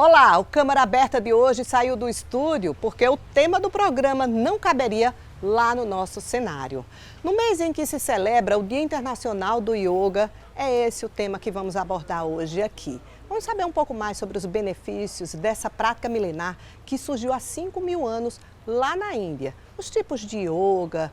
Olá, o Câmara Aberta de hoje saiu do estúdio porque o tema do programa não caberia lá no nosso cenário. No mês em que se celebra o Dia Internacional do Yoga, é esse o tema que vamos abordar hoje aqui. Vamos saber um pouco mais sobre os benefícios dessa prática milenar que surgiu há 5.000 anos lá na Índia. Os tipos de yoga,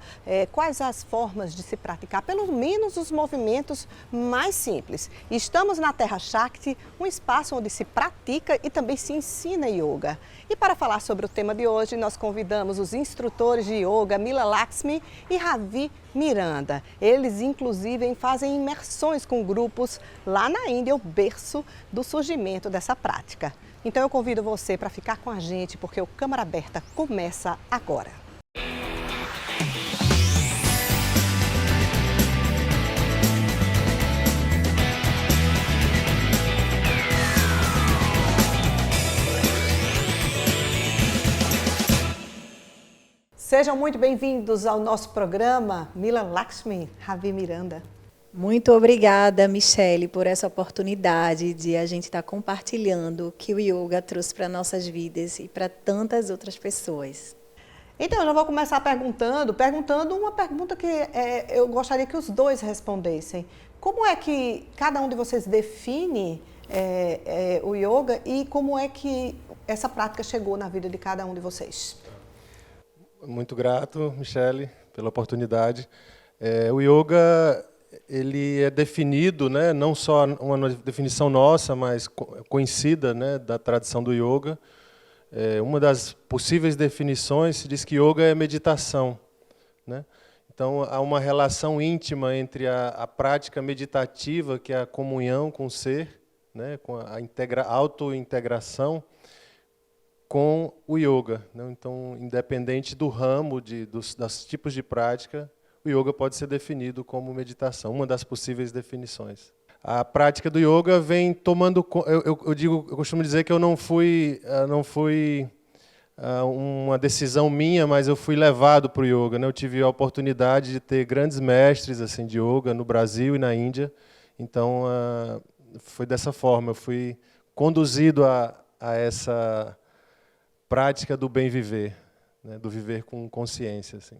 quais as formas de se praticar, pelo menos os movimentos mais simples. Estamos na Terra Shakti, um espaço onde se pratica e também se ensina yoga. E para falar sobre o tema de hoje, nós convidamos os instrutores de yoga Mila Lakshmi e Ravi Miranda. Eles, inclusive, fazem imersões com grupos lá na Índia, o berço do surgimento dessa prática. Então eu convido você para ficar com a gente, porque o Câmara Aberta começa agora. Sejam muito bem-vindos ao nosso programa, Mila Lakshmi, Ravi Miranda. Muito obrigada, Michele, por essa oportunidade de a gente estar compartilhando o que o yoga trouxe para nossas vidas e para tantas outras pessoas. Então, eu já vou começar perguntando uma pergunta que eu gostaria que os dois respondessem. Como é que cada um de vocês define o yoga e como é que essa prática chegou na vida de cada um de vocês? Muito grato, Michele, pela oportunidade. O yoga ele é definido, né, não só uma definição nossa, mas conhecida, né, da tradição do yoga. Uma das possíveis definições se diz que yoga é meditação, né? Então há uma relação íntima entre a prática meditativa, que é a comunhão com o ser, né, com a auto-integração, com o yoga, né? Então, independente do ramo, dos tipos de prática, o yoga pode ser definido como meditação, uma das possíveis definições. A prática do yoga vem tomando... Eu costumo dizer que eu não fui uma decisão minha, mas eu fui levado para o yoga, né? Eu tive a oportunidade de ter grandes mestres assim, de yoga no Brasil e na Índia. Então, foi dessa forma, eu fui conduzido a essa prática do bem viver, né? Do viver com consciência, assim.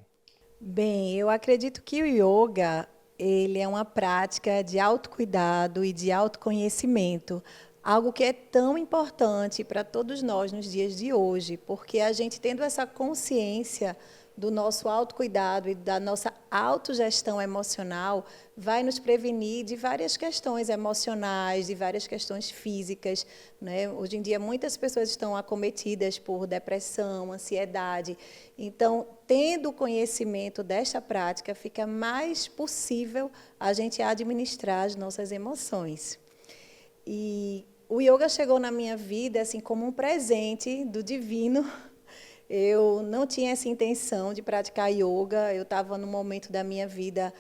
Bem, eu acredito que o yoga ele é uma prática de autocuidado e de autoconhecimento, algo que é tão importante para todos nós nos dias de hoje, porque a gente tendo essa consciência do nosso autocuidado e da nossa autogestão emocional, vai nos prevenir de várias questões emocionais, de várias questões físicas, né? Hoje em dia, muitas pessoas estão acometidas por depressão, ansiedade. Então, tendo conhecimento desta prática, fica mais possível a gente administrar as nossas emoções. E o yoga chegou na minha vida assim como um presente do divino. Eu não tinha essa intenção de praticar yoga, eu estava num momento da minha vida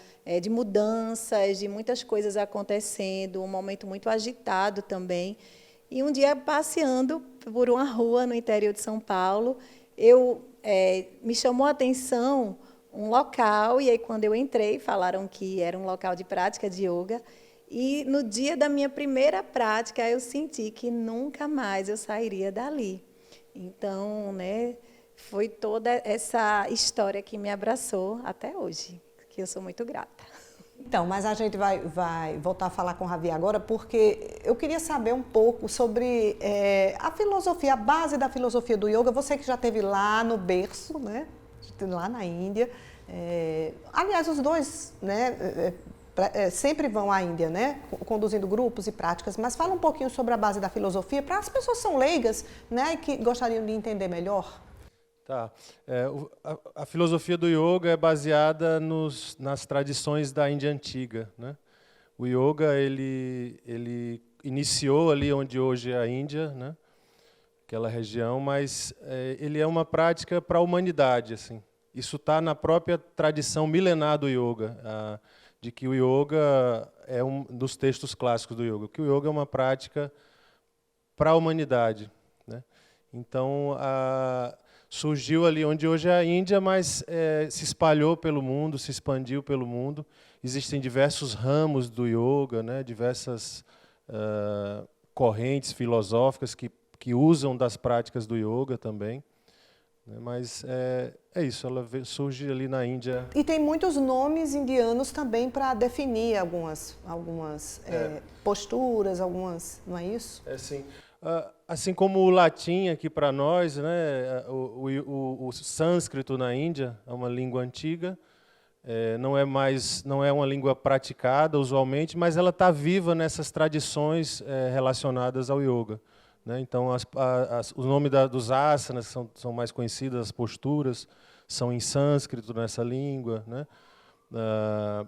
de mudanças, de muitas coisas acontecendo, um momento muito agitado também. E um dia, passeando por uma rua no interior de São Paulo, me chamou a atenção um local, e aí quando eu entrei, falaram que era um local de prática de yoga, e no dia da minha primeira prática, eu senti que nunca mais eu sairia dali. Então, né, foi toda essa história que me abraçou até hoje, que eu sou muito grata. Então, mas a gente vai voltar a falar com o Ravi agora, porque eu queria saber um pouco sobre a filosofia, a base da filosofia do yoga. Você que já esteve lá no berço, né, lá na Índia. Aliás, os dois, né, sempre vão à Índia, né, conduzindo grupos e práticas, mas fala um pouquinho sobre a base da filosofia, para as pessoas que são leigas, né, e que gostariam de entender melhor. Tá. A filosofia do yoga é baseada nas tradições da Índia antiga, né? O yoga ele iniciou ali onde hoje é a Índia, né? Aquela região, mas ele é uma prática para a humanidade, assim. Isso está na própria tradição milenar do yoga, de que o yoga é um dos textos clássicos do yoga, que o yoga é uma prática para a humanidade, né? Então, surgiu ali onde hoje é a Índia, mas se espalhou pelo mundo, se expandiu pelo mundo. Existem diversos ramos do yoga, né, diversas correntes filosóficas que que usam das práticas do yoga também. Mas é isso, ela surge ali na Índia. E tem muitos nomes indianos também para definir algumas posturas, não é isso? Sim. Assim como o latim aqui para nós, né, o sânscrito na Índia é uma língua antiga, não é uma língua praticada usualmente, mas ela está viva nessas tradições relacionadas ao yoga. Né? Então, o nome dos asanas são mais conhecidas, as posturas são em sânscrito nessa língua, né?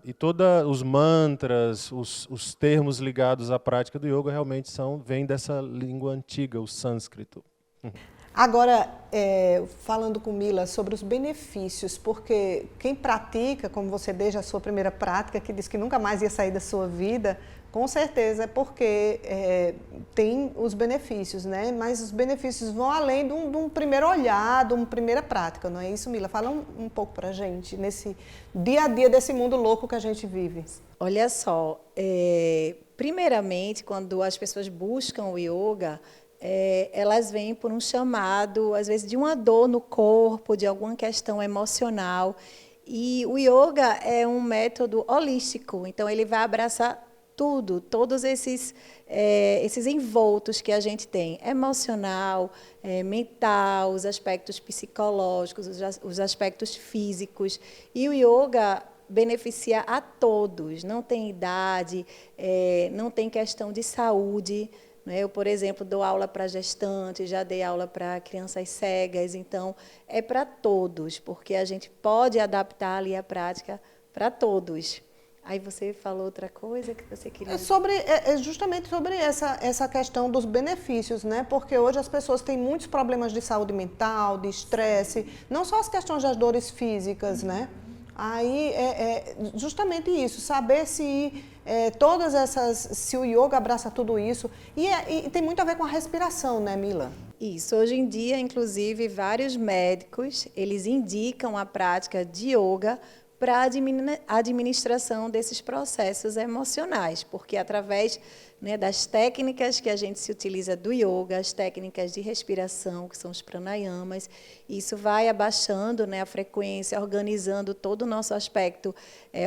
E todos os mantras, os termos ligados à prática do yoga realmente vêm dessa língua antiga, o sânscrito. Agora, falando com Mila sobre os benefícios, porque quem pratica, como você desde a sua primeira prática, que disse que nunca mais ia sair da sua vida, com certeza é porque tem os benefícios, né? Mas os benefícios vão além de um primeiro olhar, de uma primeira prática, não é isso, Mila? Fala um pouco para a gente, nesse dia a dia desse mundo louco que a gente vive. Olha só, primeiramente, quando as pessoas buscam o yoga, elas vêm por um chamado, às vezes, de uma dor no corpo, de alguma questão emocional. E o yoga é um método holístico, então ele vai abraçar tudo, todos esses envoltos que a gente tem, emocional, mental, os aspectos psicológicos, os aspectos físicos. E o yoga beneficia a todos, não tem idade, não tem questão de saúde. Eu, por exemplo, dou aula para gestantes, já dei aula para crianças cegas, então é para todos, porque a gente pode adaptar ali a prática para todos. Aí você falou outra coisa que você queria... Justamente sobre essa questão dos benefícios, né? Porque hoje as pessoas têm muitos problemas de saúde mental, de estresse, não só as questões das dores físicas, né? Aí justamente isso, saber se se o yoga abraça tudo isso. E tem muito a ver com a respiração, né, Mila? Isso. Hoje em dia, inclusive, vários médicos, eles indicam a prática de yoga para a administração desses processos emocionais, porque através, né, das técnicas que a gente se utiliza do yoga, as técnicas de respiração, que são os pranayamas, isso vai abaixando, né, a frequência, organizando todo o nosso aspecto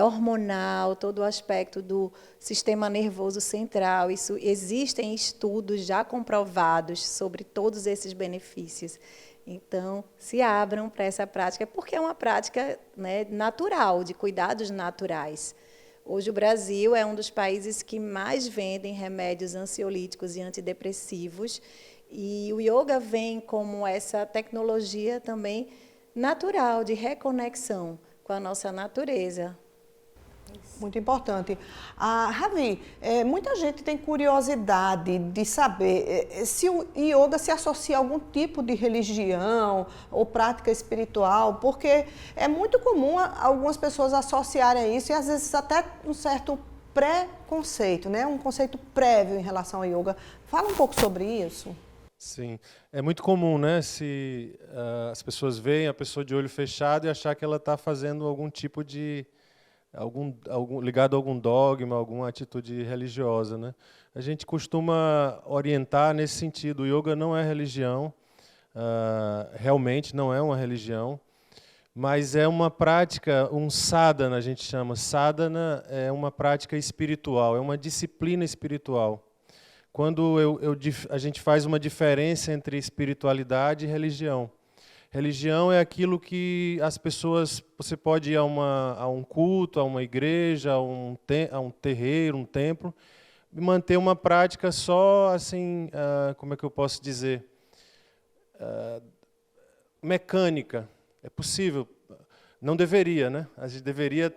hormonal, todo o aspecto do sistema nervoso central. Isso, existem estudos já comprovados sobre todos esses benefícios. Então, se abram para essa prática, porque é uma prática, né, natural, de cuidados naturais. Hoje o Brasil é um dos países que mais vendem remédios ansiolíticos e antidepressivos, e o yoga vem como essa tecnologia também natural, de reconexão com a nossa natureza. Muito importante. Ravi, muita gente tem curiosidade de saber se o yoga se associa a algum tipo de religião ou prática espiritual, porque é muito comum algumas pessoas associarem isso e às vezes até um certo preconceito, né? Um conceito prévio em relação ao yoga. Fala um pouco sobre isso. Sim, é muito comum, né? Se as pessoas veem a pessoa de olho fechado e achar que ela está fazendo algum tipo de ligado a algum dogma, alguma atitude religiosa, né? A gente costuma orientar nesse sentido. O yoga não é religião, realmente não é uma religião, mas é uma prática, um sadhana, a gente chama. Sadhana é uma prática espiritual, é uma disciplina espiritual. Quando a gente faz uma diferença entre espiritualidade e religião. Religião é aquilo que as pessoas... Você pode ir a um culto, a uma igreja, a um terreiro, um templo, e manter uma prática só, assim, como é que eu posso dizer? Mecânica. É possível. Não deveria, né? A gente deveria...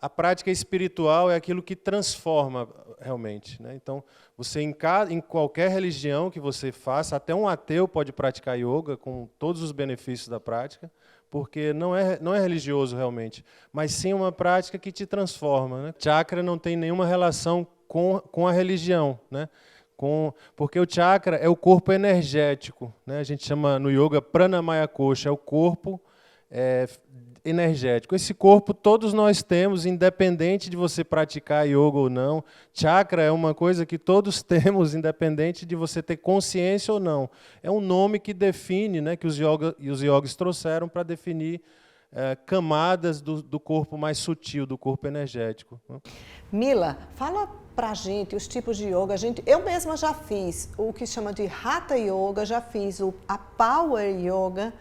A prática espiritual é aquilo que transforma realmente, né? Então, você em qualquer religião que você faça, até um ateu pode praticar yoga com todos os benefícios da prática, porque não é religioso realmente, mas sim uma prática que te transforma, né? Chakra não tem nenhuma relação com a religião, né? Porque o chakra é o corpo energético, né? A gente chama no yoga pranamaya kosha, é o corpo energético. Esse corpo todos nós temos, independente de você praticar yoga ou não. Chakra é uma coisa que todos temos, independente de você ter consciência ou não. É um nome que define, né, que os yogis trouxeram para definir camadas do corpo mais sutil, do corpo energético. Mila, fala pra gente os tipos de yoga. Eu mesma já fiz o que chama de Hatha Yoga, já fiz a Power Yoga.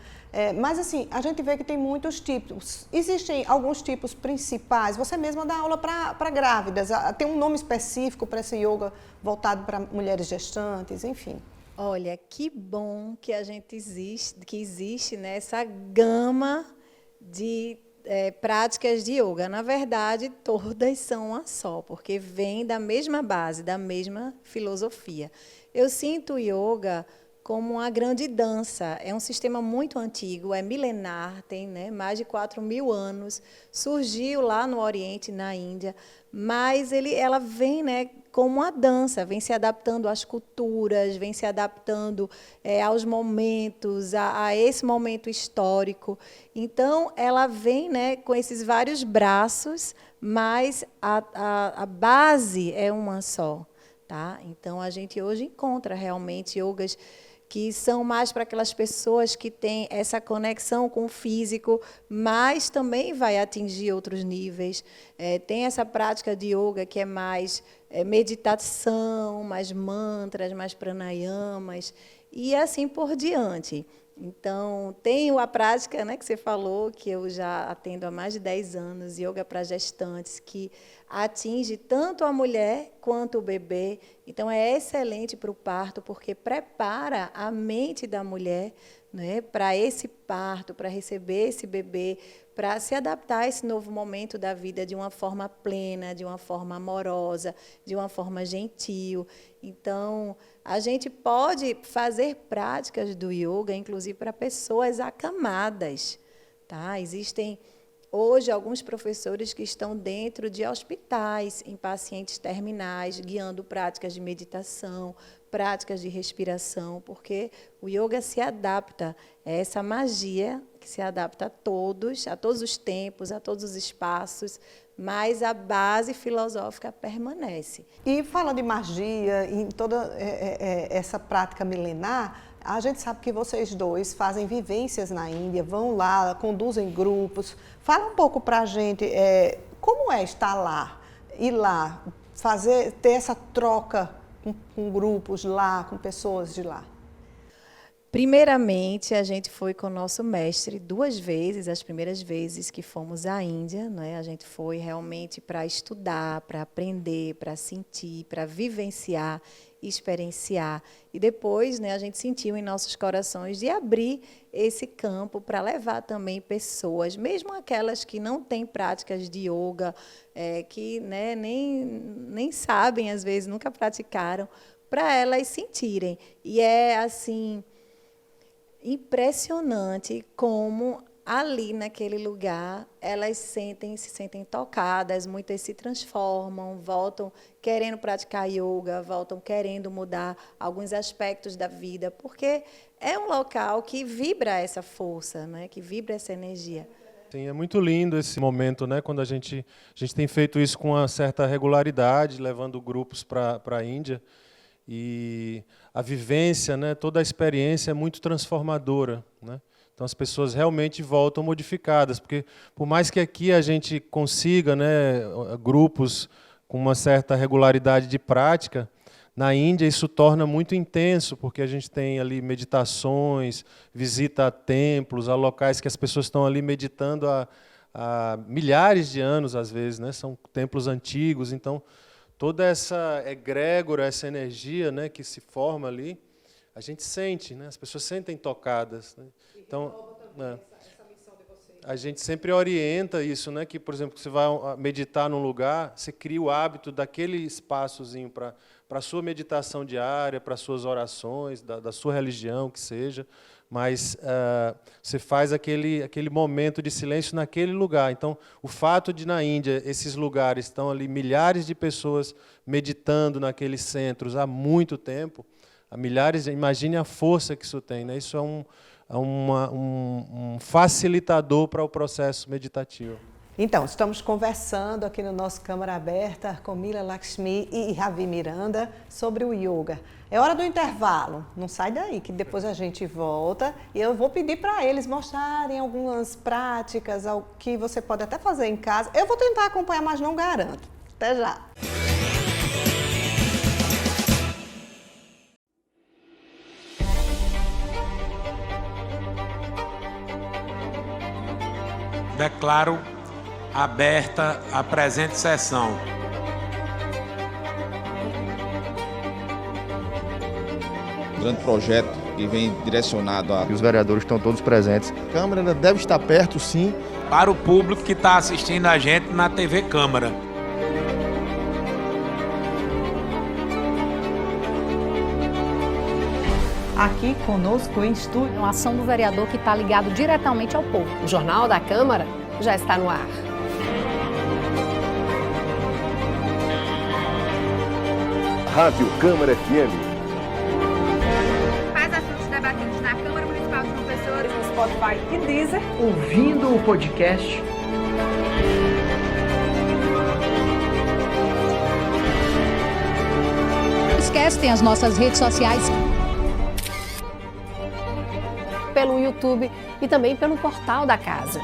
Mas assim, a gente vê que tem muitos tipos. Existem alguns tipos principais. Você mesma dá aula para grávidas. Tem um nome específico para esse yoga voltado para mulheres gestantes, enfim. Olha, que bom que existe né, essa gama de práticas de yoga. Na verdade, todas são uma só, porque vem da mesma base, da mesma filosofia. Eu sinto o yoga como uma grande dança. É um sistema muito antigo, é milenar, tem mais de 4.000 anos, surgiu lá no Oriente, na Índia, mas ela vem como uma dança, vem se adaptando às culturas, vem se adaptando aos momentos, a esse momento histórico. Então, ela vem com esses vários braços, mas a base é uma só. Tá? Então, a gente hoje encontra realmente yogas que são mais para aquelas pessoas que têm essa conexão com o físico, mas também vai atingir outros níveis. Tem essa prática de yoga que é mais meditação, mais mantras, mais pranayamas, e assim por diante. Então, tenho a prática que você falou, que eu já atendo há mais de 10 anos, yoga para gestantes, que atinge tanto a mulher quanto o bebê. Então, é excelente para o parto, porque prepara a mente da mulher para esse parto, para receber esse bebê, para se adaptar a esse novo momento da vida de uma forma plena, de uma forma amorosa, de uma forma gentil. Então, a gente pode fazer práticas do yoga, inclusive para pessoas acamadas. Tá? Existem, hoje, alguns professores que estão dentro de hospitais, em pacientes terminais, guiando práticas de meditação, práticas de respiração, porque o yoga se adapta a essa magia que se adapta a todos os tempos, a todos os espaços, mas a base filosófica permanece. E fala de magia, em toda essa prática milenar, a gente sabe que vocês dois fazem vivências na Índia, vão lá, conduzem grupos. Fala um pouco para a gente como é estar lá, ir lá, ter essa troca com grupos lá, com pessoas de lá. Primeiramente, a gente foi com o nosso mestre 2 vezes, as primeiras vezes que fomos à Índia, a gente foi realmente para estudar, para aprender, para sentir, para vivenciar, experienciar. E depois a gente sentiu em nossos corações de abrir esse campo para levar também pessoas, mesmo aquelas que não têm práticas de yoga, que nem sabem, às vezes, nunca praticaram, para elas sentirem. E é assim impressionante como ali naquele lugar elas se sentem tocadas, muitas se transformam, voltam querendo praticar yoga, voltam querendo mudar alguns aspectos da vida, porque é um local que vibra essa força, que vibra essa energia. Sim, é muito lindo esse momento, quando a gente tem feito isso com uma certa regularidade, levando grupos para a Índia. E a vivência, toda a experiência é muito transformadora. Então, as pessoas realmente voltam modificadas, porque, por mais que aqui a gente consiga grupos com uma certa regularidade de prática, na Índia isso torna muito intenso, porque a gente tem ali meditações, visita a templos, a locais que as pessoas estão ali meditando há milhares de anos, às vezes, são templos antigos, então toda essa egrégora, essa energia que se forma ali, a gente sente, as pessoas sentem tocadas. Então, a gente sempre orienta isso, que, por exemplo, você vai meditar num lugar, você cria o hábito daquele espaçozinho para a sua meditação diária, para as suas orações, da sua religião, que seja, mas você faz aquele momento de silêncio naquele lugar. Então, o fato de, na Índia, esses lugares estão ali, milhares de pessoas meditando naqueles centros há muito tempo, a milhares, imagine a força que isso tem, né? Isso é um facilitador para o processo meditativo. Então, estamos conversando aqui no nosso Câmara Aberta com Mila Lakshmi e Ravi Miranda sobre o yoga. É hora do intervalo, não sai daí que depois a gente volta e eu vou pedir para eles mostrarem algumas práticas, o que você pode até fazer em casa. Eu vou tentar acompanhar, mas não garanto. Até já! Declaro aberta a presente sessão. Um grande projeto que vem direcionado a... E os vereadores estão todos presentes. A Câmara deve estar perto, sim. Para o público que está assistindo a gente na TV Câmara. Aqui conosco em estúdio. É uma ação do vereador que está ligado diretamente ao povo. O Jornal da Câmara já está no ar. Rádio Câmara FM. Faz assuntos debatidos na Câmara Municipal de João Pessoa, No Spotify e Deezer. Ouvindo o podcast. Não esquece, tem as nossas redes sociais. Pelo YouTube e também pelo portal da casa.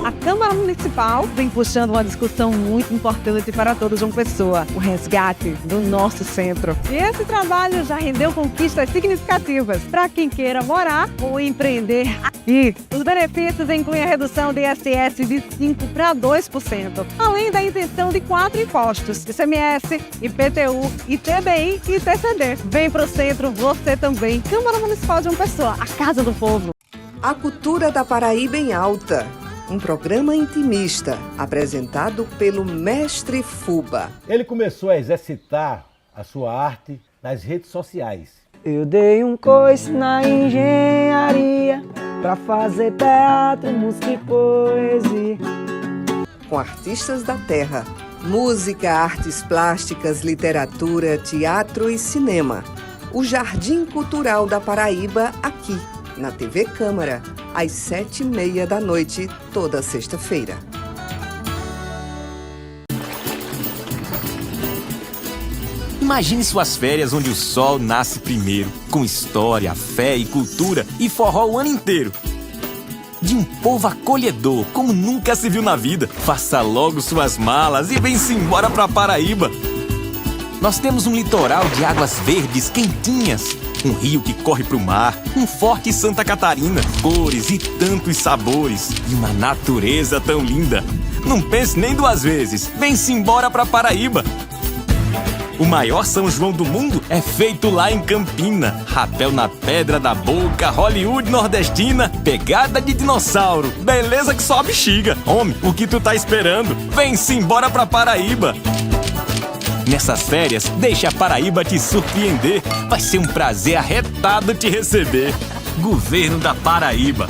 A Câmara Municipal vem puxando uma discussão muito importante para todo João Pessoa, o resgate do nosso centro. E esse trabalho já rendeu conquistas significativas para quem queira morar ou empreender aqui. Os benefícios incluem a redução de ISS de 5% para 2%, além da isenção de 4 impostos, ICMS, IPTU, ITBI e TCD. Vem pro centro você também. Câmara Municipal de João Pessoa, a casa do povo. A Cultura da Paraíba em Alta, um programa intimista apresentado pelo Mestre Fuba. Ele começou a exercitar a sua arte nas redes sociais. Eu dei um coice na engenharia pra fazer teatro, música e poesia. Com artistas da terra, música, artes plásticas, literatura, teatro e cinema. O Jardim Cultural da Paraíba aqui, na TV Câmara, às 7h30 da noite, toda sexta-feira. Imagine suas férias onde o sol nasce primeiro, com história, fé e cultura e forró o ano inteiro. De um povo acolhedor, como nunca se viu na vida. Faça logo suas malas e vem-se embora pra Paraíba. Nós temos um litoral de águas verdes quentinhas, um rio que corre pro mar, um forte Santa Catarina, cores e tantos sabores, e uma natureza tão linda. Não pense nem duas vezes, vem-se embora pra Paraíba. O maior São João do mundo é feito lá em Campina. Rapel na pedra da boca, Hollywood nordestina, pegada de dinossauro, beleza que só bexiga. Homem, o que tu tá esperando? Vem-se embora pra Paraíba. Nessas férias, deixa a Paraíba te surpreender. Vai ser um prazer arretado te receber. Governo da Paraíba.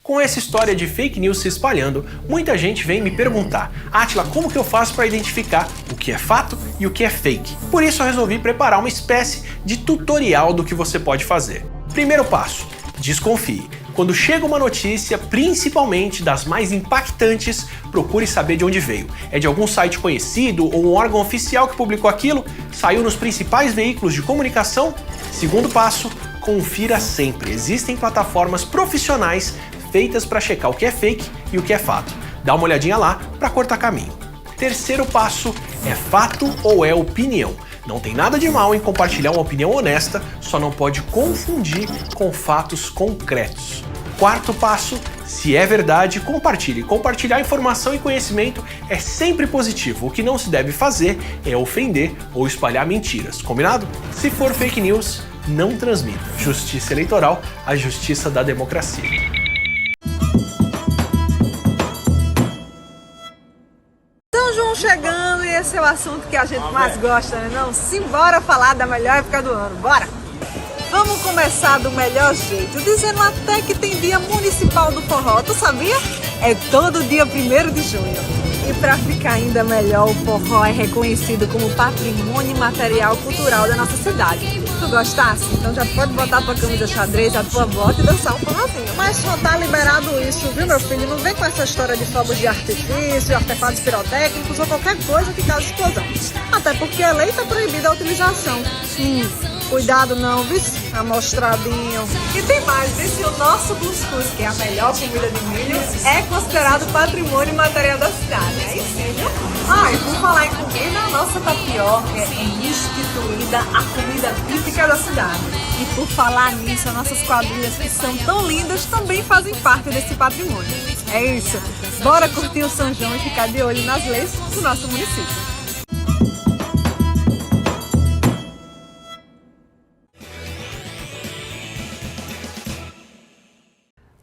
Com essa história de fake news se espalhando, muita gente vem me perguntar: Átila, como que eu faço para identificar o que é fato e o que é fake? Por isso eu resolvi preparar uma espécie de tutorial do que você pode fazer. Primeiro passo: desconfie. Quando chega uma notícia, principalmente das mais impactantes, procure saber de onde veio. É de algum site conhecido ou um órgão oficial que publicou aquilo? Saiu nos principais veículos de comunicação? Segundo passo: confira sempre. Existem plataformas profissionais feitas para checar o que é fake e o que é fato. Dá uma olhadinha lá para cortar caminho. Terceiro passo: é fato ou é opinião? Não tem nada de mal em compartilhar uma opinião honesta, só não pode confundir com fatos concretos. Quarto passo: se é verdade, compartilhe. Compartilhar informação e conhecimento é sempre positivo. O que não se deve fazer é ofender ou espalhar mentiras. Combinado? Se for fake news, não transmita. Justiça eleitoral, a justiça da democracia. João chegando e esse é o assunto que a gente mais gosta, né não? Simbora falar da melhor época do ano, bora! Vamos começar do melhor jeito, dizendo até que tem dia municipal do forró, tu sabia? É todo dia 1º de junho. E para ficar ainda melhor, o forró é reconhecido como patrimônio imaterial cultural da nossa cidade. Tu gostasse? Então já pode botar tua camisa xadrez, a tua bota e dançar um forrozinho. Mas só tá liberado isso, viu meu filho? Não vem com essa história de fogos de artifício, artefatos pirotécnicos ou qualquer coisa que cause explosão. Até porque a lei tá proibida a utilização. Cuidado não, viu? Amostradinho. E tem mais, viu? O nosso cuscuz, que é a melhor comida de milho, é considerado patrimônio imaterial da cidade. Aí sim, viu? E por falar em comida, a nossa tapioca é instituída a comida típica da cidade. E por falar nisso, as nossas quadrilhas, que são tão lindas, também fazem parte desse patrimônio. É isso. Bora curtir o São João e ficar de olho nas leis do nosso município.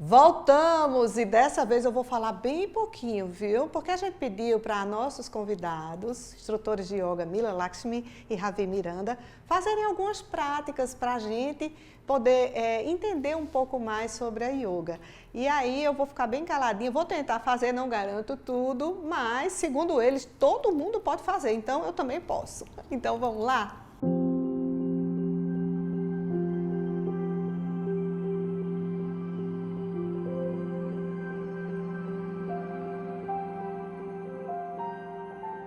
Voltamos e dessa vez eu vou falar bem pouquinho, viu? Porque a gente pediu para nossos convidados, instrutores de yoga Mila Lakshmi e Ravi Miranda, fazerem algumas práticas para a gente poder entender um pouco mais sobre a yoga. E aí eu vou ficar bem caladinha, vou tentar fazer, não garanto tudo, mas segundo eles, todo mundo pode fazer, então eu também posso. Então vamos lá?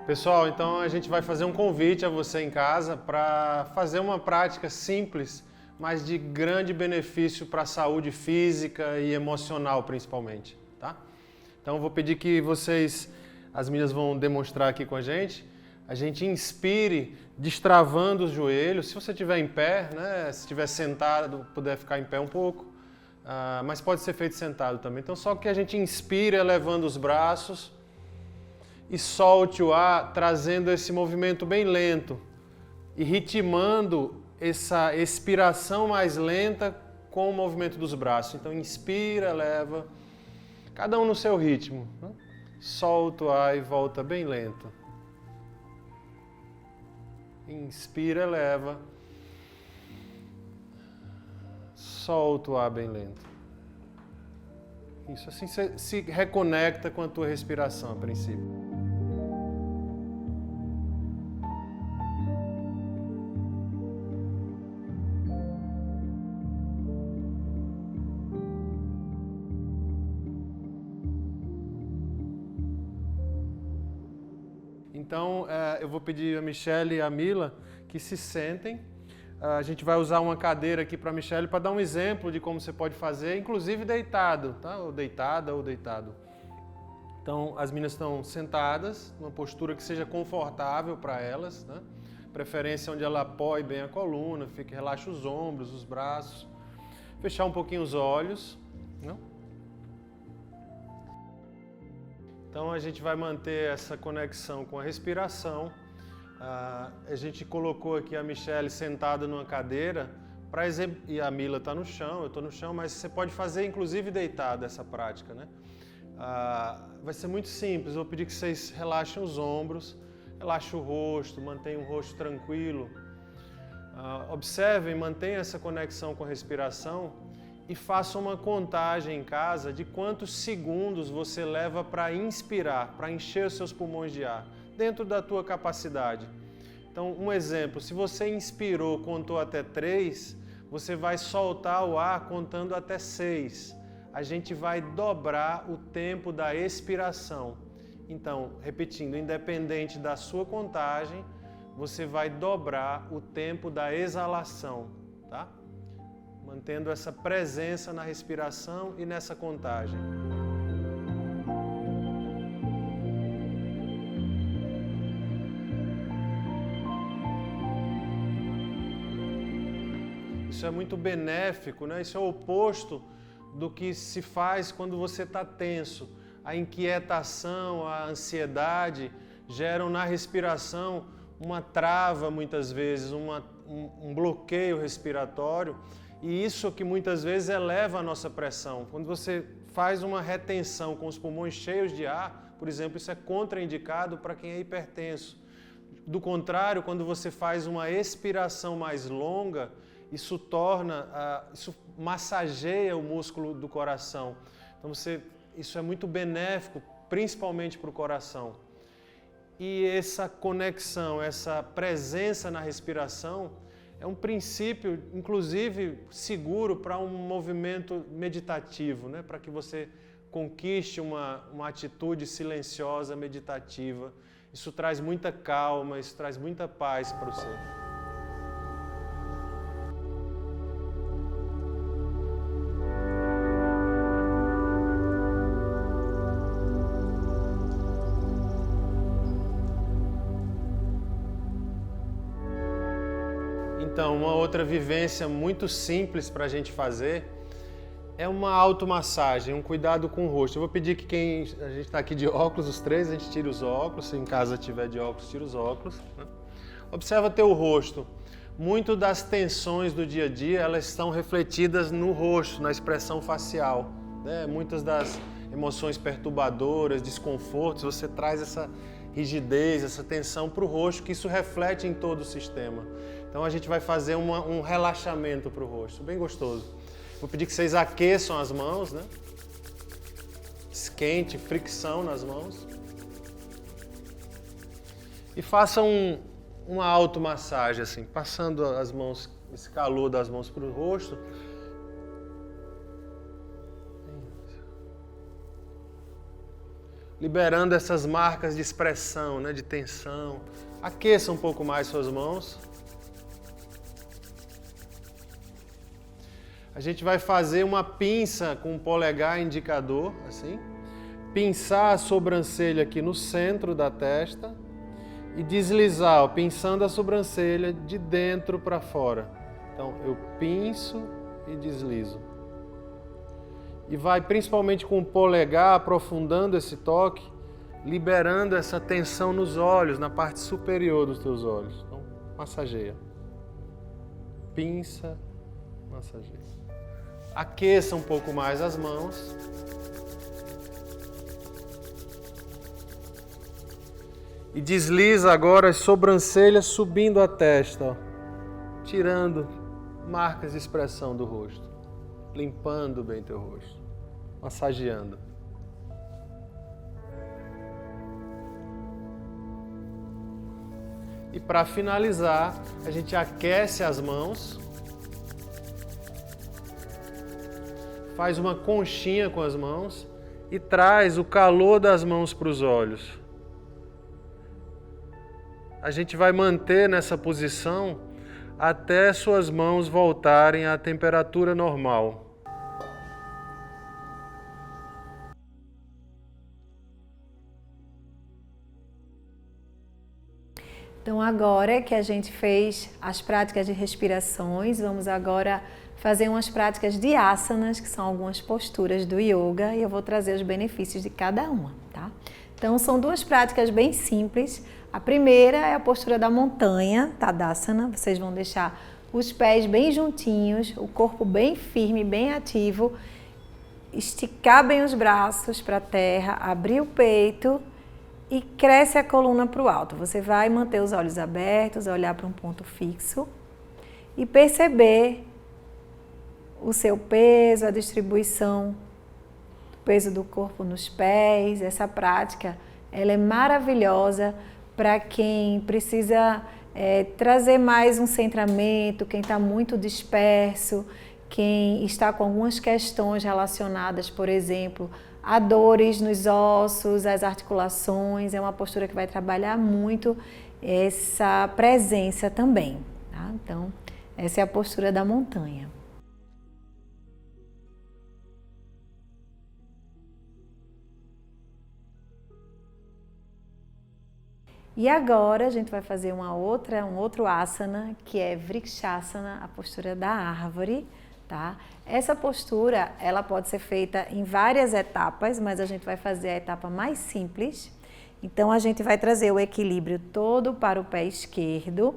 Pessoal, então a gente vai fazer um convite a você em casa para fazer uma prática simples, mas de grande benefício para a saúde física e emocional principalmente, tá? Então eu vou pedir que vocês, as meninas vão demonstrar aqui com a gente inspire destravando os joelhos, se você estiver em pé, né? Se estiver sentado, puder ficar em pé um pouco, mas pode ser feito sentado também. Então só que a gente inspire elevando os braços, e solte o ar, trazendo esse movimento bem lento e ritmando essa expiração mais lenta com o movimento dos braços. Então inspira, eleva, cada um no seu ritmo, né? Solta o ar e volta bem lento. Inspira, eleva, solta o ar bem lento. Isso, assim você se reconecta com a tua respiração a princípio. Então, eu vou pedir a Michele e a Mila que se sentem. A gente vai usar uma cadeira aqui para a Michele para dar um exemplo de como você pode fazer, inclusive deitado, tá? Ou deitada ou deitado. Então, as meninas estão sentadas, numa postura que seja confortável para elas, né? Preferência onde ela apoie bem a coluna, relaxa os ombros, os braços. Fechar um pouquinho os olhos, né? Então a gente vai manter essa conexão com a respiração. A gente colocou aqui a Michele sentada numa cadeira e a Mila está no chão, eu estou no chão, mas você pode fazer inclusive deitado essa prática, né? Vai ser muito simples, eu vou pedir que vocês relaxem os ombros, relaxem o rosto, mantenham o rosto tranquilo. Observem, mantenham essa conexão com a respiração e façam uma contagem em casa de quantos segundos você leva para inspirar, para encher os seus pulmões de ar, dentro da tua capacidade. Então, um exemplo, se você inspirou, contou até 3, você vai soltar o ar contando até 6. A gente vai dobrar o tempo da expiração. Então, repetindo, independente da sua contagem, você vai dobrar o tempo da exalação, tá? Mantendo essa presença na respiração e nessa contagem. Isso é muito benéfico, né? Isso é o oposto do que se faz quando você está tenso. A inquietação, a ansiedade geram na respiração uma trava muitas vezes, um bloqueio respiratório. E isso que muitas vezes eleva a nossa pressão. Quando você faz uma retenção com os pulmões cheios de ar, por exemplo, isso é contraindicado para quem é hipertenso. Do contrário, quando você faz uma expiração mais longa, isso massageia o músculo do coração. Então isso é muito benéfico, principalmente para o coração. E essa conexão, essa presença na respiração é um princípio, inclusive, seguro para um movimento meditativo, né? Para que você conquiste uma atitude silenciosa, meditativa. Isso traz muita calma, isso traz muita paz para o ser. Então, uma outra vivência muito simples para a gente fazer é uma automassagem, um cuidado com o rosto. Eu vou pedir que a gente está aqui de óculos, os três, a gente tira os óculos, se em casa tiver de óculos, tira os óculos. Né? Observa teu rosto. Muito das tensões do dia a dia, elas estão refletidas no rosto, na expressão facial. Né? Muitas das emoções perturbadoras, desconfortos, você traz essa rigidez, essa tensão para o rosto, que isso reflete em todo o sistema. Então a gente vai fazer um relaxamento para o rosto, bem gostoso. Vou pedir que vocês aqueçam as mãos, né? Esquente, fricção nas mãos. E façam uma automassagem, assim, passando as mãos, esse calor das mãos para o rosto. Liberando essas marcas de expressão, né, de tensão. Aqueça um pouco mais suas mãos. A gente vai fazer uma pinça com o polegar indicador, assim. Pinçar a sobrancelha aqui no centro da testa e deslizar, ó, pinçando a sobrancelha de dentro para fora. Então, eu pinço e deslizo. E vai principalmente com o polegar aprofundando esse toque, liberando essa tensão nos olhos, na parte superior dos teus olhos. Então, massageia. Pinça, massageia. Aqueça um pouco mais as mãos. E desliza agora as sobrancelhas subindo a testa, ó, tirando marcas de expressão do rosto, limpando bem teu rosto, massageando. E para finalizar, a gente aquece as mãos. Faz uma conchinha com as mãos e traz o calor das mãos para os olhos. A gente vai manter nessa posição até suas mãos voltarem à temperatura normal. Então, agora que a gente fez as práticas de respirações, vamos agora fazer umas práticas de asanas, que são algumas posturas do yoga, e eu vou trazer os benefícios de cada uma, tá? Então, são duas práticas bem simples. A primeira é a postura da montanha, Tadasana. Vocês vão deixar os pés bem juntinhos, o corpo bem firme, bem ativo, esticar bem os braços para a terra, abrir o peito e cresce a coluna para o alto. Você vai manter os olhos abertos, olhar para um ponto fixo e perceber o seu peso, a distribuição do peso do corpo nos pés. Essa prática, ela é maravilhosa para quem precisa trazer mais um centramento, quem está muito disperso, quem está com algumas questões relacionadas, por exemplo, a dores nos ossos, as articulações. É uma postura que vai trabalhar muito essa presença também, tá? Então, essa é a postura da montanha. E agora a gente vai fazer um outro asana, que é Vrikshasana, a postura da árvore, tá? Essa postura, ela pode ser feita em várias etapas, mas a gente vai fazer a etapa mais simples. Então, a gente vai trazer o equilíbrio todo para o pé esquerdo.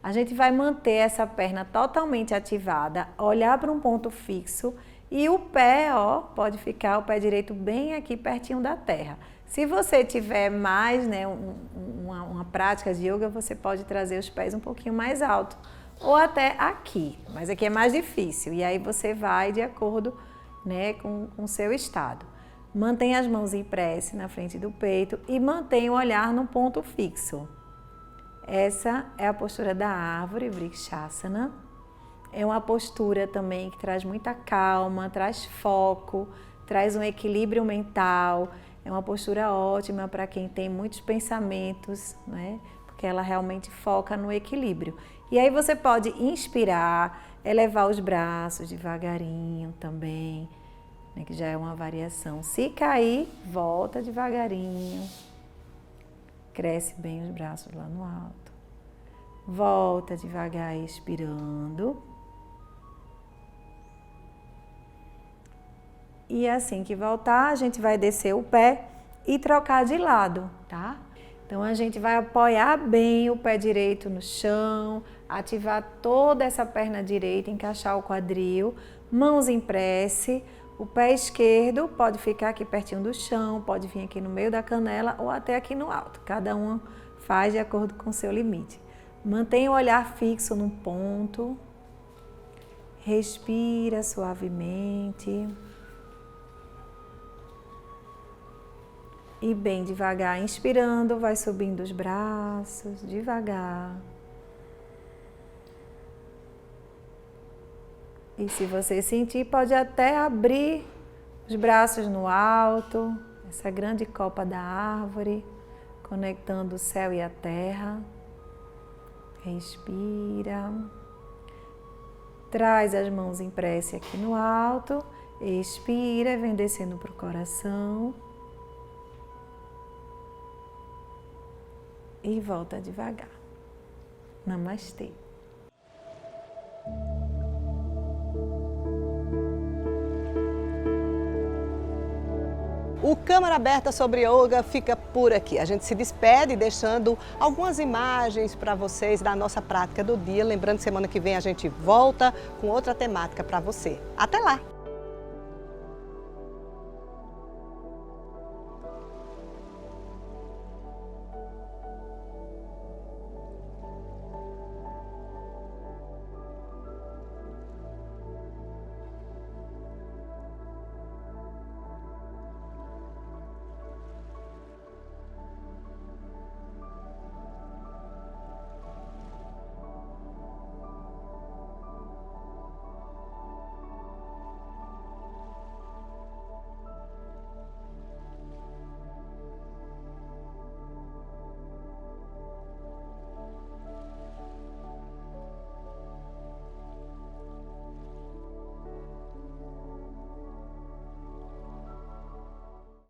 A gente vai manter essa perna totalmente ativada, olhar para um ponto fixo E o pé, ó, pode ficar o pé direito bem aqui pertinho da terra. Se você tiver mais, né, uma prática de yoga, você pode trazer os pés um pouquinho mais alto, ou até aqui, mas aqui é mais difícil. E aí você vai de acordo, né, com o seu estado. Mantenha as mãos em prece na frente do peito e mantenha o olhar no ponto fixo. Essa é a postura da árvore, Vrikshasana. É uma postura também que traz muita calma, traz foco, traz um equilíbrio mental. É uma postura ótima para quem tem muitos pensamentos, né? Porque ela realmente foca no equilíbrio. E aí você pode inspirar, elevar os braços devagarinho também, né? Que já é uma variação. Se cair, volta devagarinho. Cresce bem os braços lá no alto. Volta devagar expirando. E assim que voltar, a gente vai descer o pé e trocar de lado, tá? Então a gente vai apoiar bem o pé direito no chão, ativar toda essa perna direita, encaixar o quadril, mãos em prece. O pé esquerdo pode ficar aqui pertinho do chão, pode vir aqui no meio da canela ou até aqui no alto. Cada um faz de acordo com o seu limite. Mantenha o olhar fixo num ponto. Respira suavemente. E bem devagar, inspirando, vai subindo os braços, devagar. E se você sentir, pode até abrir os braços no alto, essa grande copa da árvore, conectando o céu e a terra. Respira. Traz as mãos em prece aqui no alto. Expira, vem descendo para o coração. E volta devagar. Namastê. O Câmara Aberta sobre Yoga fica por aqui. A gente se despede deixando algumas imagens para vocês da nossa prática do dia. Lembrando, semana que vem a gente volta com outra temática para você. Até lá!